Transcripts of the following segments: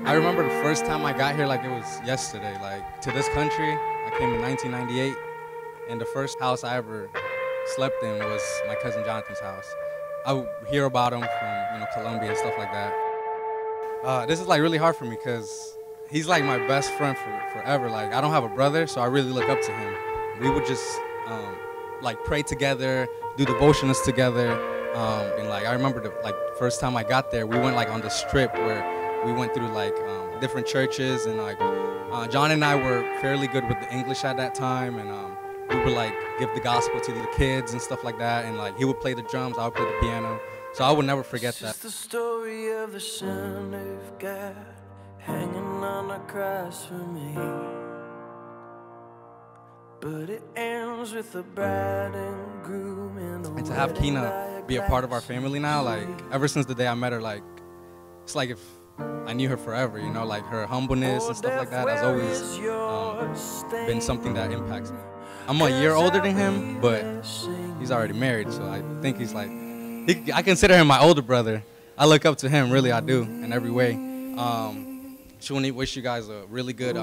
I remember the first time I got here like it was yesterday. Like, to this country, I came in 1998, and the first house I ever slept in was my cousin Jonathan's house. I would hear about him from, Colombia and stuff like that. This is like really hard for me because he's like my best friend for forever. Like, I don't have a brother, so I really look up to him. We would just like pray together, do devotionals together, and like I remember the first time I got there, we went like on this trip where we went through like different churches, and like John and I were fairly good with the English at that time, and we would like give the gospel to the kids and stuff like that, and like he would play the drums, I would play the piano, so I would never forget that. It's the story of the Son of God hanging on the cross for me, but it ends with the bride and groom and to have Quina be a part of our family now, like ever since the day I met her, like it's like if I knew her forever, like her humbleness and stuff like that has always been something that impacts me. I'm a year older than him, but he's already married, so I think he's like, I consider him my older brother. I look up to him, really, I do, in every way. Just want to wish you guys a really good,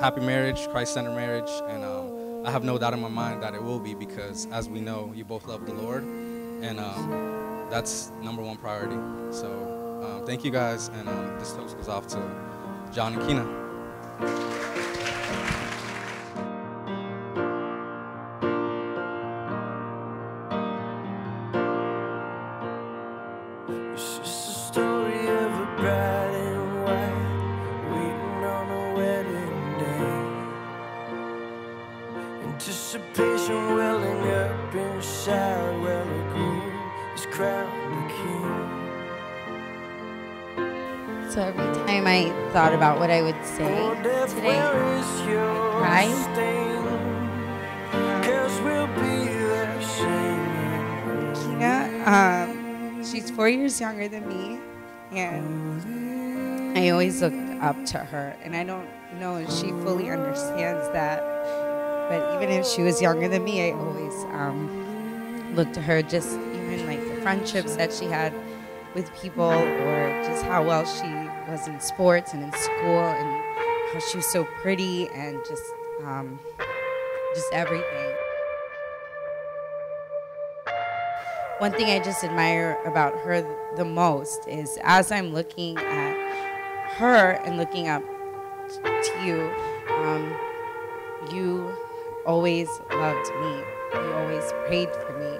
happy marriage, Christ-centered marriage, and I have no doubt in my mind that it will be, because as we know, you both love the Lord, and that's #1 priority. So thank you guys, and this toast goes off to John and Quina. It's just a story of a bride and white waiting on a wedding day. Anticipation welling up inside while the groom is crowned the king. So every time I thought about what I would say today, I cried. Quina, she's 4 years younger than me, and I always looked up to her, and I don't know if she fully understands that, but even if she was younger than me, I always looked to her, just even like the friendships that she had with people, or just how well she was in sports and in school, and how she was so pretty, and just everything. One thing I just admire about her the most is, as I'm looking at her and looking up to you, you always loved me. You always prayed for me.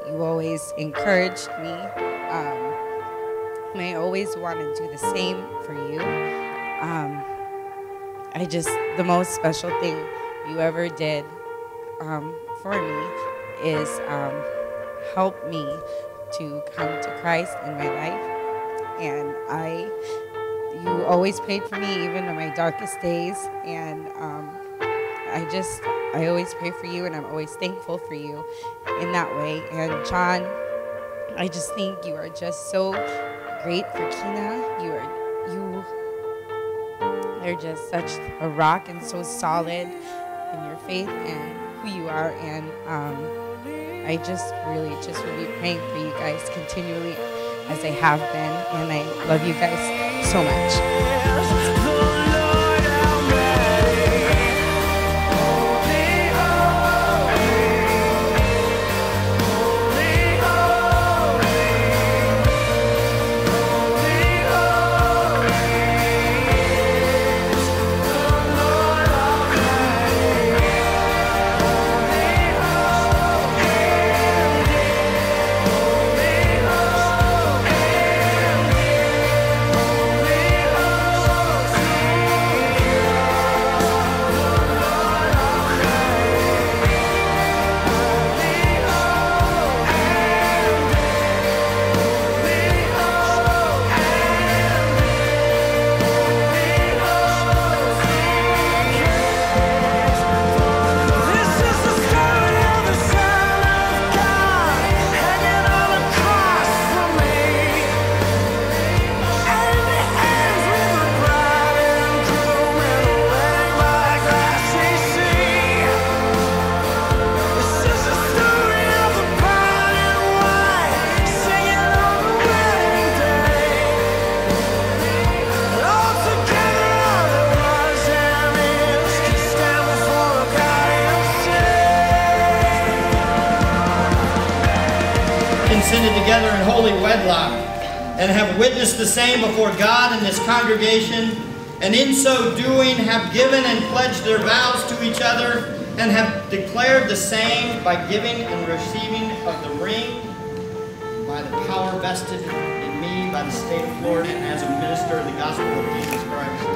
You always encouraged me. And I always want to do the same for you. The most special thing you ever did for me is help me to come to Christ in my life. And you always prayed for me even in my darkest days. And I always pray for you, and I'm always thankful for you in that way. And John, I just think you are just so great for Quina. You are just such a rock, and so solid in your faith and who you are. And I just really will be praying for you guys continually, as I have been, and I love you guys so much. together in holy wedlock, and have witnessed the same before God and this congregation, and in so doing have given and pledged their vows to each other, and have declared the same by giving and receiving of the ring by the power vested in me by the state of Florida and as a minister of the gospel of Jesus Christ.